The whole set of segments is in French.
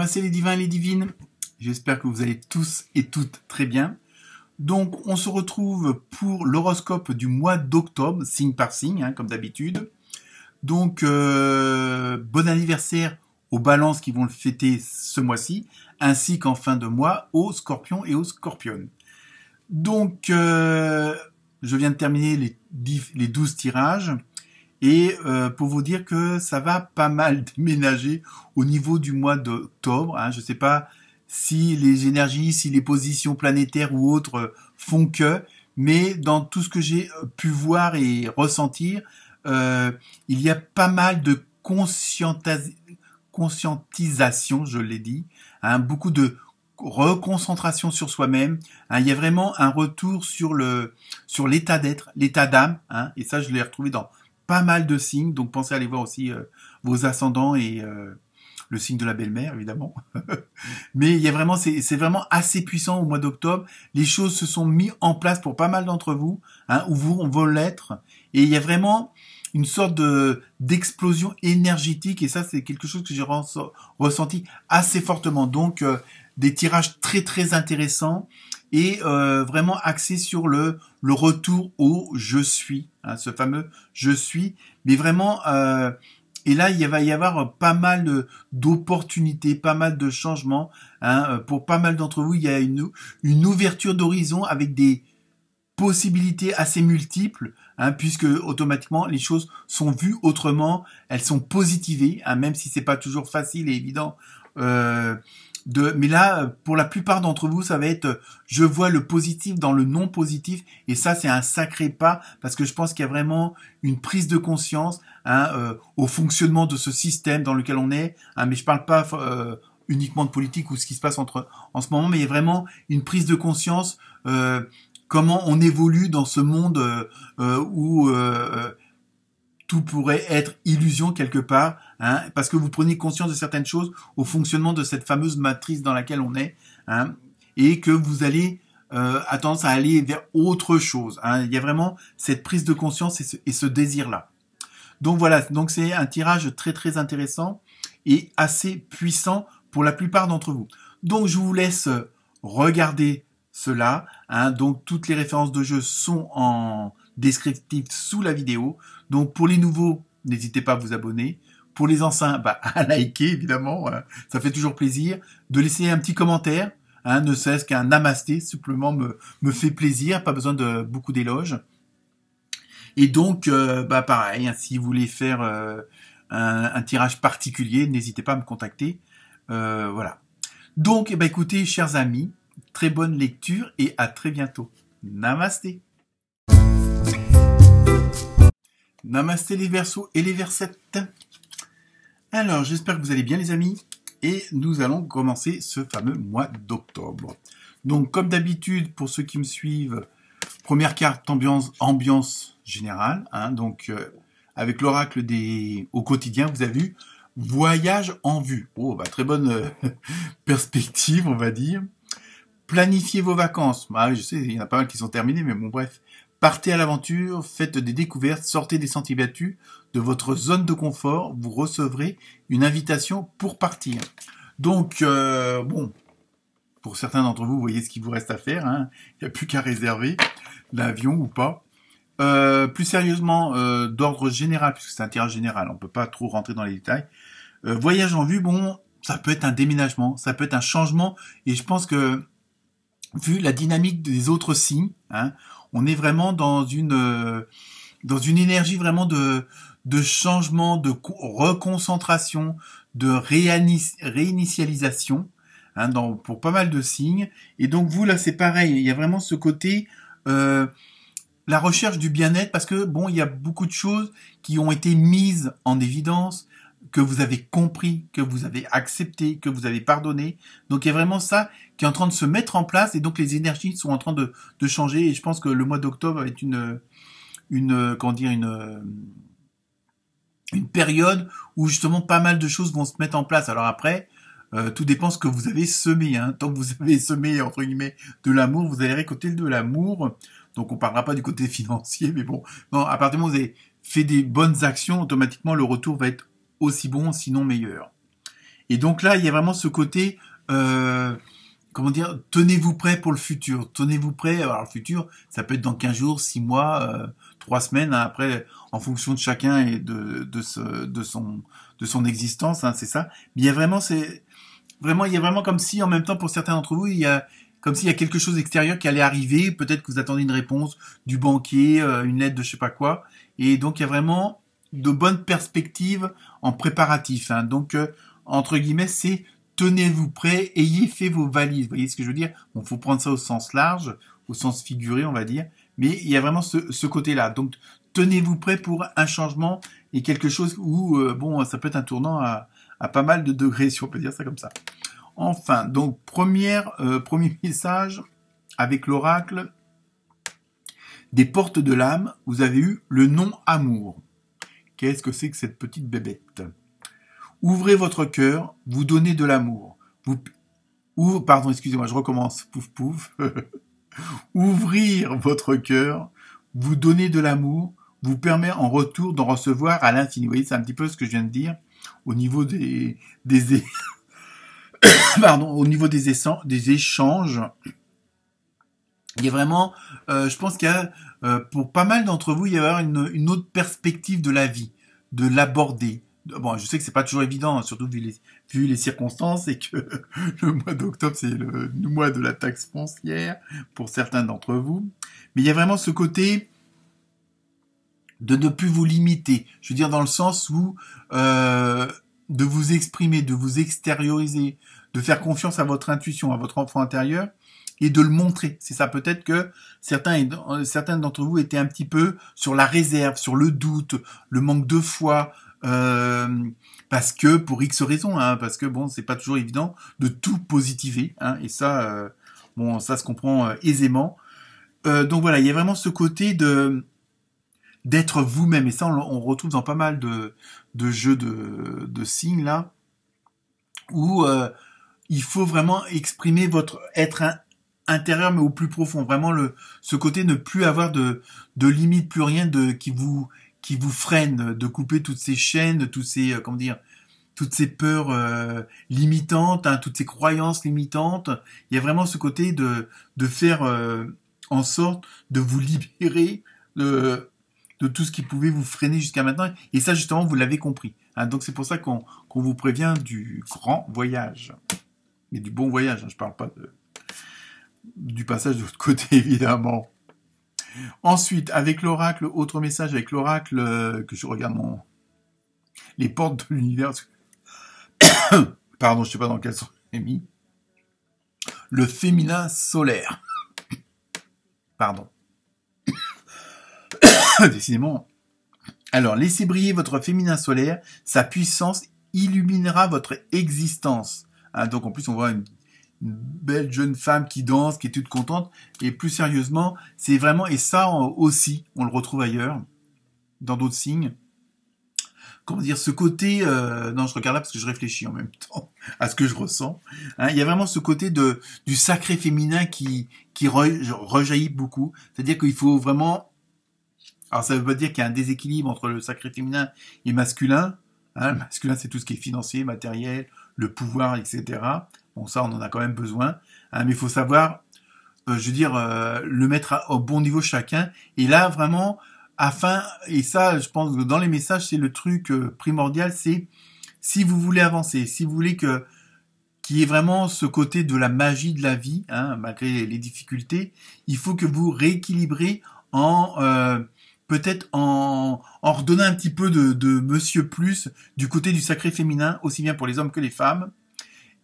Namasté les divins et les divines, j'espère que vous allez tous et toutes très bien. Donc on se retrouve pour l'horoscope du mois d'octobre, signe par signe, comme d'habitude. Donc bon anniversaire aux balances qui vont le fêter ce mois-ci, ainsi qu'en fin de mois aux scorpions et aux scorpionnes. Donc je viens de terminer les 12 tirages. Et pour vous dire que ça va pas mal déménager au niveau du mois d'octobre. Je ne sais pas si les énergies, si les positions planétaires ou autres font que, mais dans tout ce que j'ai pu voir et ressentir, il y a pas mal de conscientisation, je l'ai dit, beaucoup de reconcentration sur soi-même. Il y a vraiment un retour sur l'état d'être, l'état d'âme, et ça je l'ai retrouvé dans pas mal de signes, donc pensez à aller voir aussi vos ascendants et le signe de la belle-mère, évidemment. Mais il y a vraiment, c'est vraiment assez puissant au mois d'octobre. Les choses se sont mises en place pour pas mal d'entre vous, ou vous vont l'être. Et il y a vraiment une sorte d'explosion énergétique, et ça, c'est quelque chose que j'ai ressenti assez fortement. Donc, des tirages très, très intéressants, et vraiment axé sur le retour au « je suis », ce fameux « je suis », mais vraiment, et là, il va y avoir pas mal d'opportunités, pas mal de changements, pour pas mal d'entre vous, il y a une ouverture d'horizon avec des possibilités assez multiples, puisque automatiquement, les choses sont vues autrement, elles sont positivées, même si c'est pas toujours facile et évident, mais là, pour la plupart d'entre vous, ça va être je vois le positif dans le non positif, et ça c'est un sacré pas, parce que je pense qu'il y a vraiment une prise de conscience au fonctionnement de ce système dans lequel on est, mais je parle pas uniquement de politique ou ce qui se passe en ce moment, mais il y a vraiment une prise de conscience comment on évolue dans ce monde où tout pourrait être illusion quelque part, parce que vous prenez conscience de certaines choses au fonctionnement de cette fameuse matrice dans laquelle on est, et que vous allez à tendance à aller vers autre chose. Il y a vraiment cette prise de conscience et ce désir-là. Donc voilà, donc c'est un tirage très très intéressant et assez puissant pour la plupart d'entre vous. Donc je vous laisse regarder cela. Donc toutes les références de jeu sont en descriptif sous la vidéo. Donc pour les nouveaux, n'hésitez pas à vous abonner. Pour les anciens, à liker évidemment, ça fait toujours plaisir. De laisser un petit commentaire, ne serait-ce qu'un namasté, simplement me fait plaisir, pas besoin de beaucoup d'éloges. Et donc, pareil, si vous voulez faire un tirage particulier, n'hésitez pas à me contacter. Voilà. Donc, écoutez, chers amis, très bonne lecture et à très bientôt. Namasté. Namasté les Verseaux et les Versettes. Alors, j'espère que vous allez bien les amis. Et nous allons commencer ce fameux mois d'octobre. Donc, comme d'habitude, pour ceux qui me suivent, première carte ambiance générale. Donc, avec l'oracle au quotidien, vous avez vu, voyage en vue. Oh, très bonne perspective, on va dire. Planifiez vos vacances. Je sais, il y en a pas mal qui sont terminées, mais bon, bref. Partez à l'aventure, faites des découvertes, sortez des sentiers battus de votre zone de confort, vous recevrez une invitation pour partir. Donc, pour certains d'entre vous, vous voyez ce qu'il vous reste à faire, il n'y a plus qu'à réserver l'avion ou pas. Plus sérieusement, d'ordre général, puisque c'est un tirage général, on ne peut pas trop rentrer dans les détails. Voyage en vue, ça peut être un déménagement, ça peut être un changement, et je pense que, vu la dynamique des autres signes, on est vraiment dans une énergie vraiment de changement, de reconcentration, de réinitialisation, pour pas mal de signes. Et donc vous là c'est pareil, il y a vraiment ce côté la recherche du bien-être, parce que il y a beaucoup de choses qui ont été mises en évidence, que vous avez compris, que vous avez accepté, que vous avez pardonné. Donc il y a vraiment ça qui est en train de se mettre en place, et donc les énergies sont en train de changer, et je pense que le mois d'octobre va être une période où justement pas mal de choses vont se mettre en place. Alors après, tout dépend ce que vous avez semé. Tant que vous avez semé, entre guillemets, de l'amour, vous allez récolter de l'amour. Donc on parlera pas du côté financier, mais bon, non, à partir du moment où vous avez fait des bonnes actions, automatiquement le retour va être aussi bon, sinon meilleur. Et donc là, il y a vraiment ce côté, comment dire, tenez-vous prêt pour le futur. Tenez-vous prêt. Alors le futur, ça peut être dans 15 jours, 6 mois, 3 semaines, hein, après, en fonction de chacun et de son existence, hein, c'est ça. Mais il y a vraiment, il y a vraiment comme si, en même temps, pour certains d'entre vous, il y a comme s'il y a quelque chose d'extérieur qui allait arriver. Peut-être que vous attendez une réponse du banquier, une lettre de je sais pas quoi. Et donc, il y a vraiment de bonnes perspectives en préparatif. Hein. Donc, entre guillemets, c'est tenez-vous prêt, ayez fait vos valises. Vous voyez ce que je veux dire? Bon, faut prendre ça au sens large, au sens figuré, on va dire. Mais il y a vraiment ce côté-là. Donc, tenez-vous prêt pour un changement et quelque chose où, bon, ça peut être un tournant à pas mal de degrés, si on peut dire ça comme ça. Enfin, donc, premier message avec l'oracle des portes de l'âme, vous avez eu le non-amour. Qu'est-ce que c'est que cette petite bébête? Ouvrez votre cœur, vous donnez de l'amour. Pardon, excusez-moi, je recommence. Pouf, pouf. Ouvrir votre cœur, vous donner de l'amour, vous permet en retour d'en recevoir à l'infini. Vous voyez, c'est un petit peu ce que je viens de dire au niveau pardon, au niveau des échanges. Il y a vraiment, je pense qu'il y a, pour pas mal d'entre vous, il y a une autre perspective de la vie, de l'aborder. Bon, je sais que c'est pas toujours évident, hein, surtout vu les circonstances, et que le mois d'octobre, c'est le mois de la taxe foncière, pour certains d'entre vous. Mais il y a vraiment ce côté de ne plus vous limiter. Je veux dire, dans le sens où, de vous exprimer, de vous extérioriser, de faire confiance à votre intuition, à votre enfant intérieur, et de le montrer. C'est ça, peut-être que certains d'entre vous étaient un petit peu sur la réserve, sur le doute, le manque de foi, parce que pour X raisons, hein, parce que bon, c'est pas toujours évident de tout positiver, hein, et ça, bon, ça se comprend aisément. Donc voilà, il y a vraiment ce côté d'être vous-même, et ça on retrouve dans pas mal de jeux de signes là, où il faut vraiment exprimer votre être intérieur, mais au plus profond. Vraiment ce côté ne plus avoir de limite, plus rien qui vous freine, de couper toutes ces chaînes, tous ces comment dire, toutes ces peurs limitantes, hein, toutes ces croyances limitantes. Il y a vraiment ce côté de faire en sorte de vous libérer de tout ce qui pouvait vous freiner jusqu'à maintenant. Et ça, justement, vous l'avez compris. Hein, donc c'est pour ça qu'on vous prévient du grand voyage. Mais du bon voyage, hein, je parle pas du passage de l'autre côté, évidemment. Ensuite, avec l'oracle, autre message avec l'oracle, que je regarde les portes de l'univers. Pardon, je sais pas dans quel sens j'ai mis. Le féminin solaire. Pardon. Décidément. Alors, laissez briller votre féminin solaire. Sa puissance illuminera votre existence. Hein, donc, en plus, on voit une belle jeune femme qui danse, qui est toute contente. Et plus sérieusement, c'est vraiment, et ça aussi, on le retrouve ailleurs, dans d'autres signes. Comment dire, ce côté, non, je regarde là parce que je réfléchis en même temps à ce que je ressens. Hein, il y a vraiment ce côté du sacré féminin qui rejaillit beaucoup. C'est-à-dire qu'il faut vraiment, alors ça veut pas dire qu'il y a un déséquilibre entre le sacré féminin et masculin. Hein, le masculin, c'est tout ce qui est financier, matériel, le pouvoir, etc. Bon, ça, on en a quand même besoin. Hein, mais il faut savoir, je veux dire, le mettre au bon niveau chacun. Et là, vraiment, et ça, je pense que dans les messages, c'est le truc primordial, c'est si vous voulez avancer, si vous voulez qu'il y ait vraiment ce côté de la magie de la vie, hein, malgré les difficultés, il faut que vous rééquilibrez peut-être en redonnant un petit peu de monsieur plus du côté du sacré féminin, aussi bien pour les hommes que les femmes,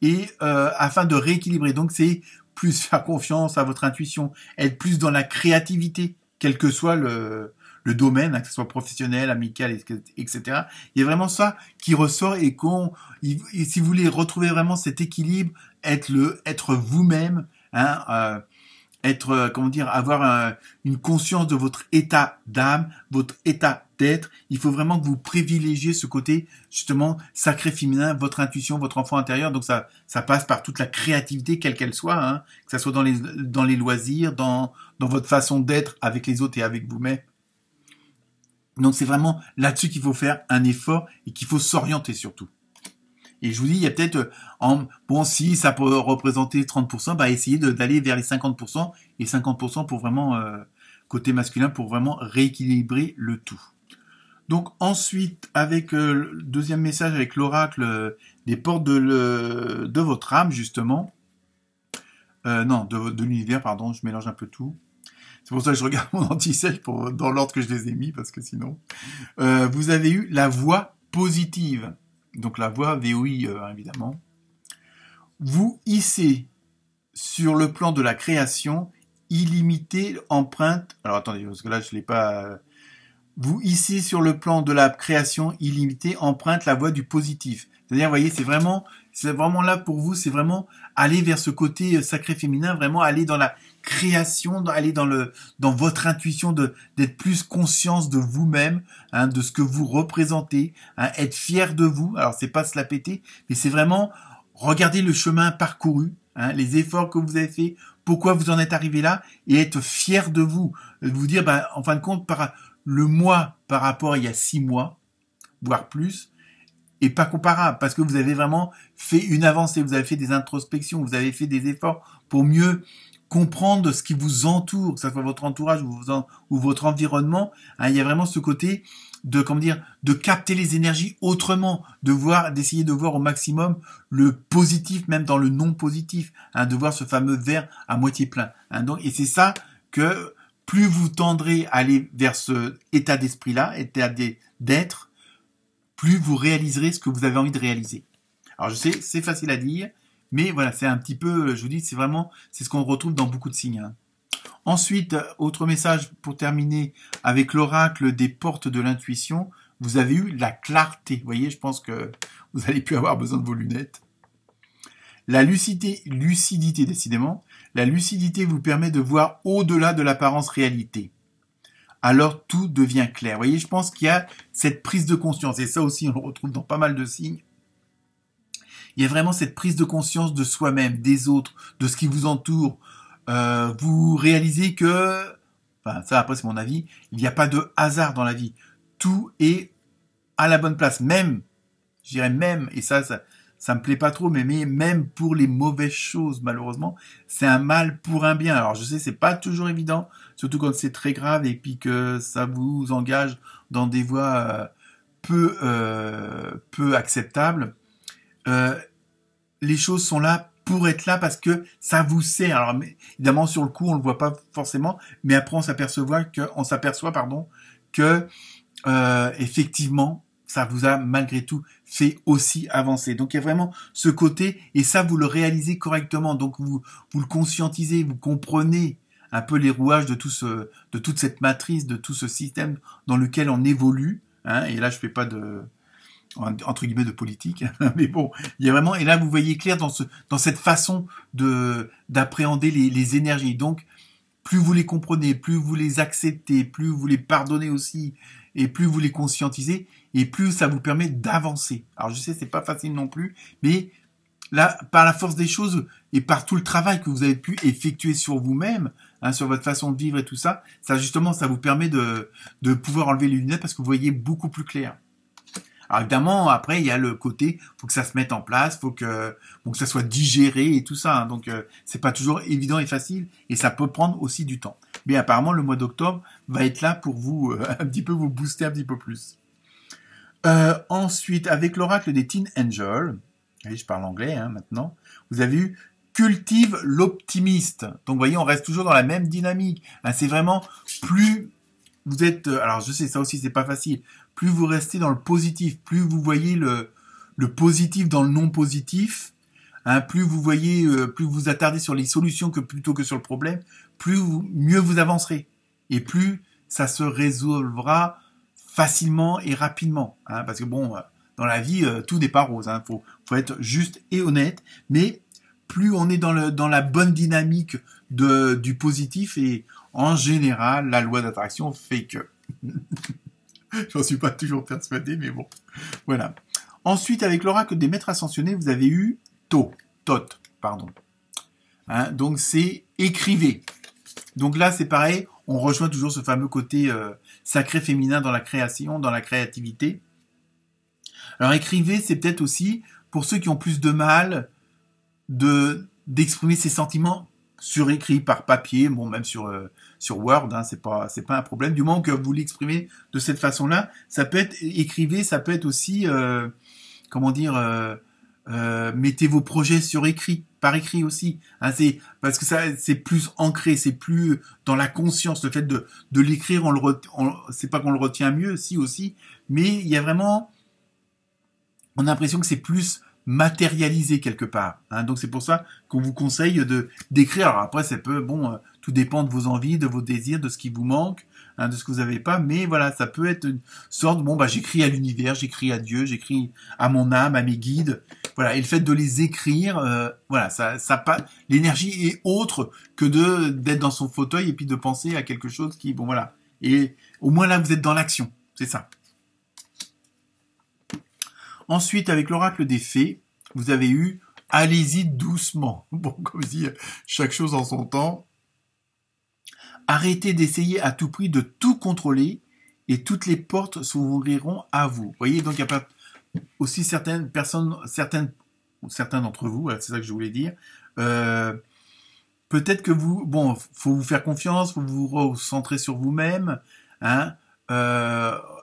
et afin de rééquilibrer. Donc c'est plus faire confiance à votre intuition, être plus dans la créativité, quel que soit le domaine, hein, que ce soit professionnel, amical, etc. Il y a vraiment ça qui ressort et si vous voulez retrouver vraiment cet équilibre, être vous-même, hein, comment dire, avoir une conscience de votre état d'âme, votre état d'être. Il faut vraiment que vous privilégiez ce côté, justement, sacré féminin, votre intuition, votre enfant intérieur. Donc ça passe par toute la créativité, quelle qu'elle soit, hein, que ça soit dans les loisirs, dans votre façon d'être avec les autres et avec vous-même. Donc c'est vraiment là-dessus qu'il faut faire un effort et qu'il faut s'orienter surtout. Et je vous dis, il y a peut-être, bon, si ça peut représenter 30%, bah, essayez d'aller vers les 50%, et 50% pour vraiment, côté masculin, pour vraiment rééquilibrer le tout. Donc ensuite, avec le deuxième message avec l'oracle des portes de votre âme, justement, non, de l'univers, pardon, je mélange un peu tout. C'est pour ça que je regarde mon anti-sèche dans l'ordre que je les ai mis, parce que sinon... vous avez eu la voix positive. Donc la voix VOI, évidemment. Vous hissez sur le plan de la création illimitée empreinte... Alors attendez, parce que là, je l'ai pas... Vous hissez sur le plan de la création illimitée empreinte la voie du positif. C'est-à-dire, vous voyez, c'est vraiment là pour vous, c'est vraiment aller vers ce côté sacré féminin, vraiment aller dans la création, aller dans votre intuition, d'être plus conscience de vous-même, hein, de ce que vous représentez, hein, être fier de vous. Alors, c'est pas se la péter, mais c'est vraiment regarder le chemin parcouru, hein, les efforts que vous avez faits, pourquoi vous en êtes arrivé là, et être fier de vous. Vous dire, bah, en fin de compte, le mois par rapport à il y a 6 mois, voire plus, est pas comparable, parce que vous avez vraiment fait une avancée, vous avez fait des introspections, vous avez fait des efforts pour mieux comprendre ce qui vous entoure, que ce soit votre entourage ou votre environnement. Hein, il y a vraiment ce côté de capter les énergies autrement, d'essayer de voir au maximum le positif, même dans le non positif, hein, de voir ce fameux verre à moitié plein. Hein, donc, et c'est ça que plus vous tendrez à aller vers ce état d'esprit-là, état d'être, plus vous réaliserez ce que vous avez envie de réaliser. Alors je sais, c'est facile à dire, mais voilà, c'est un petit peu, je vous dis, c'est ce qu'on retrouve dans beaucoup de signes. Hein. Ensuite, autre message pour terminer avec l'oracle des portes de l'intuition, vous avez eu la clarté. Vous voyez, je pense que vous allez plus avoir besoin de vos lunettes. La lucidité, décidément. La lucidité vous permet de voir au-delà de l'apparence réalité. Alors tout devient clair. Vous voyez, je pense qu'il y a cette prise de conscience, et ça aussi on le retrouve dans pas mal de signes. Il y a vraiment cette prise de conscience de soi-même, des autres, de ce qui vous entoure. Vous réalisez que, enfin ça après c'est mon avis, il n'y a pas de hasard dans la vie. Tout est à la bonne place, même, je dirais même, et ça me plaît pas trop, mais même pour les mauvaises choses, malheureusement, c'est un mal pour un bien. Alors je sais, c'est pas toujours évident, surtout quand c'est très grave et puis que ça vous engage dans des voies peu acceptables. Les choses sont là pour être là parce que ça vous sert. Alors évidemment sur le coup on le voit pas forcément, mais après on s'aperçoit que effectivement ça vous a malgré tout fait aussi avancer. Donc il y a vraiment ce côté, et ça vous le réalisez correctement, donc vous le conscientisez, vous comprenez un peu les rouages de toute cette matrice, de tout ce système dans lequel on évolue, hein, et là je fais pas entre guillemets de politique, mais bon, il y a vraiment, et là vous voyez clair dans cette façon d'appréhender les énergies. Donc plus vous les comprenez, plus vous les acceptez, plus vous les pardonnez aussi, et plus vous les conscientisez, et plus ça vous permet d'avancer. Alors je sais, c'est pas facile non plus, mais là, par la force des choses et par tout le travail que vous avez pu effectuer sur vous-même, hein, sur votre façon de vivre et tout ça, ça justement, ça vous permet de pouvoir enlever les lunettes parce que vous voyez beaucoup plus clair. Alors évidemment, après, il y a le côté, faut que ça se mette en place, faut que ça soit digéré et tout ça. Hein, donc, c'est pas toujours évident et facile, et ça peut prendre aussi du temps. Mais apparemment, le mois d'octobre va être là pour vous un petit peu vous booster un petit peu plus. Ensuite, avec l'oracle des Teen Angels, et je parle anglais hein, maintenant, vous avez eu cultive l'optimiste. Donc, vous voyez, on reste toujours dans la même dynamique. Hein, c'est vraiment plus vous êtes, alors je sais, ça aussi c'est pas facile. Plus vous restez dans le positif, plus vous voyez le positif dans le non positif, hein, plus vous voyez, plus vous attardez sur les solutions plutôt que sur le problème, mieux vous avancerez. Et plus ça se résolvera facilement et rapidement. Hein, parce que bon, dans la vie, tout n'est pas rose. Hein, faut être juste et honnête. Mais plus on est dans la bonne dynamique du positif, et en général, la loi d'attraction fait que. J'en suis pas toujours persuadé, mais bon. Voilà. Ensuite, avec l'oracle des maîtres ascensionnés, vous avez eu Thoth, pardon. Hein, donc c'est écrivez. Donc là, c'est pareil, on rejoint toujours ce fameux côté sacré féminin dans la création, dans la créativité. Alors écrivez, c'est peut-être aussi pour ceux qui ont plus de mal d'exprimer ses sentiments sur écrit, par papier, bon, même sur Word, hein, c'est pas un problème. Du moment que vous l'exprimez de cette façon-là, ça peut être écrivez, ça peut être aussi, mettez vos projets sur écrit, par écrit aussi. Hein, c'est parce que ça, c'est plus ancré, c'est plus dans la conscience. Le fait de l'écrire, c'est pas qu'on le retient mieux, si aussi, mais il y a vraiment, on a l'impression que c'est plus matérialisé quelque part. Hein. Donc c'est pour ça qu'on vous conseille d'écrire. Alors après, ça peut, tout dépend de vos envies, de vos désirs, de ce qui vous manque, hein, de ce que vous n'avez pas. Mais voilà, ça peut être une sorte, j'écris à l'univers, j'écris à Dieu, j'écris à mon âme, à mes guides. Voilà. Et le fait de les écrire, ça pas, l'énergie est autre que d'être dans son fauteuil et puis de penser à quelque chose qui, voilà. Et au moins là, vous êtes dans l'action. C'est ça. Ensuite, avec l'oracle des fées, vous avez eu « Allez-y doucement ». Bon, comme dit, chaque chose en son temps. Arrêtez d'essayer à tout prix de tout contrôler et toutes les portes s'ouvriront à vous. Vous voyez, donc il y a pas aussi certaines personnes, certains d'entre vous, c'est ça que je voulais dire, peut-être que faut vous faire confiance, faut vous recentrer sur vous-même, hein,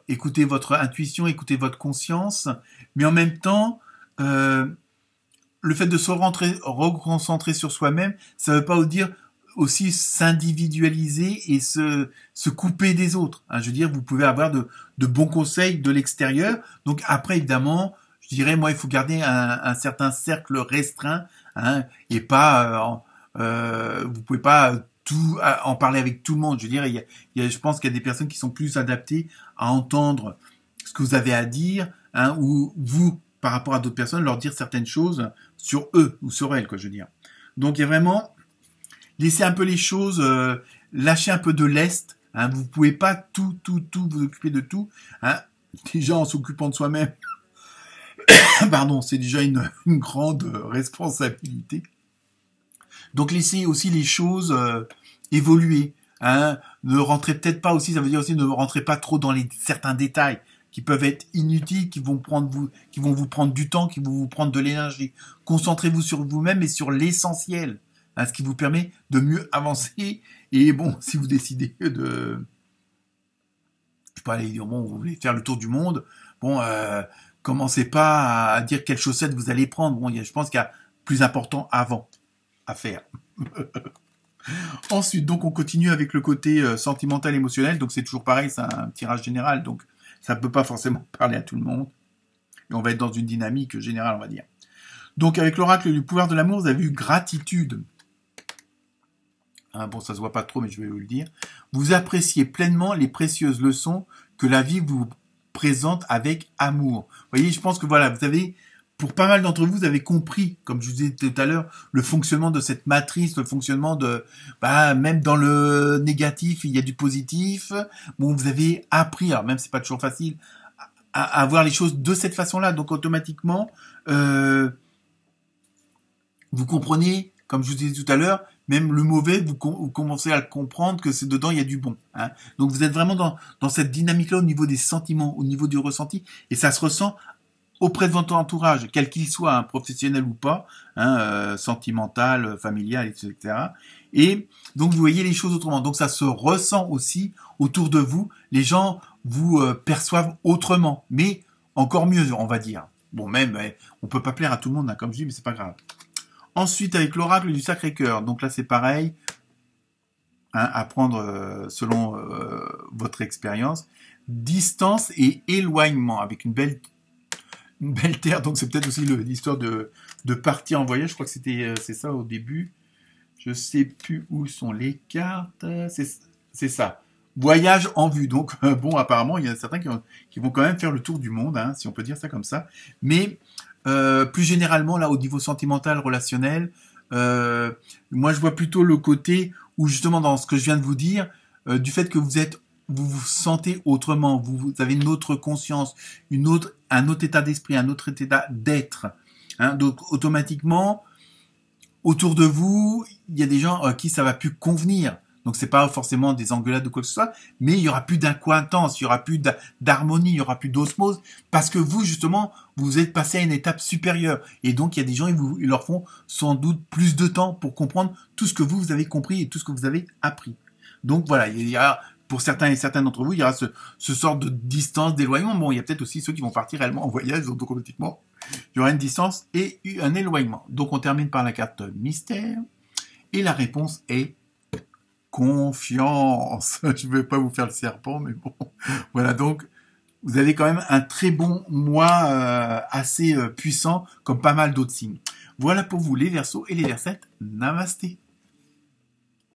écoutez votre intuition, écoutez votre conscience, mais en même temps, le fait de se reconcentrer sur soi-même, ça veut pas dire aussi s'individualiser et se couper des autres. Hein. Je veux dire, vous pouvez avoir de bons conseils de l'extérieur. Donc après, évidemment, je dirais, moi, il faut garder un certain cercle restreint, hein, et pas, vous pouvez pas en parler avec tout le monde. Je veux dire, je pense qu'il y a des personnes qui sont plus adaptées à entendre ce que vous avez à dire, hein, ou vous, par rapport à d'autres personnes, leur dire certaines choses sur eux ou sur elles, quoi, je veux dire. Donc, il y a vraiment, laissez un peu les choses, lâchez un peu de lest, hein, vous pouvez pas tout vous occuper de tout, hein, déjà en s'occupant de soi-même, pardon, c'est déjà une grande responsabilité. Donc, laissez aussi les choses évoluer, hein, ne rentrez peut-être pas aussi, ça veut dire aussi ne rentrez pas trop dans certains détails qui peuvent être inutiles, qui vont vous prendre du temps, qui vont vous prendre de l'énergie. Concentrez-vous sur vous-même et sur l'essentiel, hein, ce qui vous permet de mieux avancer. Et si vous décidez je sais pas, vous voulez faire le tour du monde, commencez pas à dire quelles chaussettes vous allez prendre. Je pense qu'il y a plus important avant à faire. Ensuite, donc, on continue avec le côté sentimental, émotionnel. Donc, c'est toujours pareil, c'est un tirage général. Donc, ça ne peut pas forcément parler à tout le monde. Et on va être dans une dynamique générale, on va dire. Donc, avec l'oracle du pouvoir de l'amour, vous avez eu gratitude. Hein, ça se voit pas trop, mais je vais vous le dire. Vous appréciez pleinement les précieuses leçons que la vie vous présente avec amour. Vous voyez, je pense que voilà, pour pas mal d'entre vous, vous avez compris, comme je vous disais tout à l'heure, le fonctionnement de cette matrice, le fonctionnement même dans le négatif, il y a du positif. Vous avez appris, alors même si c'est pas toujours facile, à voir les choses de cette façon-là. Donc automatiquement, vous comprenez, comme je vous disais tout à l'heure, même le mauvais, vous commencez à le comprendre que c'est dedans, il y a du bon. Hein. Donc vous êtes vraiment dans cette dynamique-là au niveau des sentiments, au niveau du ressenti, et ça se ressent auprès de votre entourage, quel qu'il soit, hein, professionnel ou pas, hein, sentimental, familial, etc. Et donc, vous voyez les choses autrement. Donc, ça se ressent aussi autour de vous. Les gens vous perçoivent autrement, mais encore mieux, on va dire. Même, on peut pas plaire à tout le monde, hein, comme je dis, mais c'est pas grave. Ensuite, avec l'oracle du Sacré-Cœur. Donc là, c'est pareil, hein, à prendre selon votre expérience. Distance et éloignement, avec une belle terre, donc c'est peut-être aussi l'histoire de partir en voyage. Je crois que c'est ça au début. Je sais plus où sont les cartes. C'est ça. Voyage en vue. Donc apparemment il y a certains qui vont quand même faire le tour du monde, hein, si on peut dire ça comme ça. Mais plus généralement là au niveau sentimental, relationnel, moi je vois plutôt le côté où justement dans ce que je viens de vous dire, du fait que vous vous sentez autrement, vous avez une autre conscience, un autre état d'esprit, un autre état d'être. Hein, donc automatiquement, autour de vous, il y a des gens à qui ça va plus convenir. Donc c'est pas forcément des engueulades ou quoi que ce soit, mais il y aura plus d'incointance, il y aura plus d'harmonie, il y aura plus d'osmose, parce que vous justement, vous êtes passé à une étape supérieure. Et donc il y a des gens, ils leur font sans doute plus de temps pour comprendre tout ce que vous avez compris et tout ce que vous avez appris. Donc voilà, il y a pour certains et certaines d'entre vous, il y aura ce sort de distance, d'éloignement. Bon, il y a peut-être aussi ceux qui vont partir réellement en voyage, donc automatiquement, il y aura une distance et un éloignement. Donc on termine par la carte mystère. Et la réponse est confiance. Je ne vais pas vous faire le serpent, mais bon. Voilà, donc vous avez quand même un très bon mois assez puissant, comme pas mal d'autres signes. Voilà pour vous les Verseaux et les Versettes. Namasté.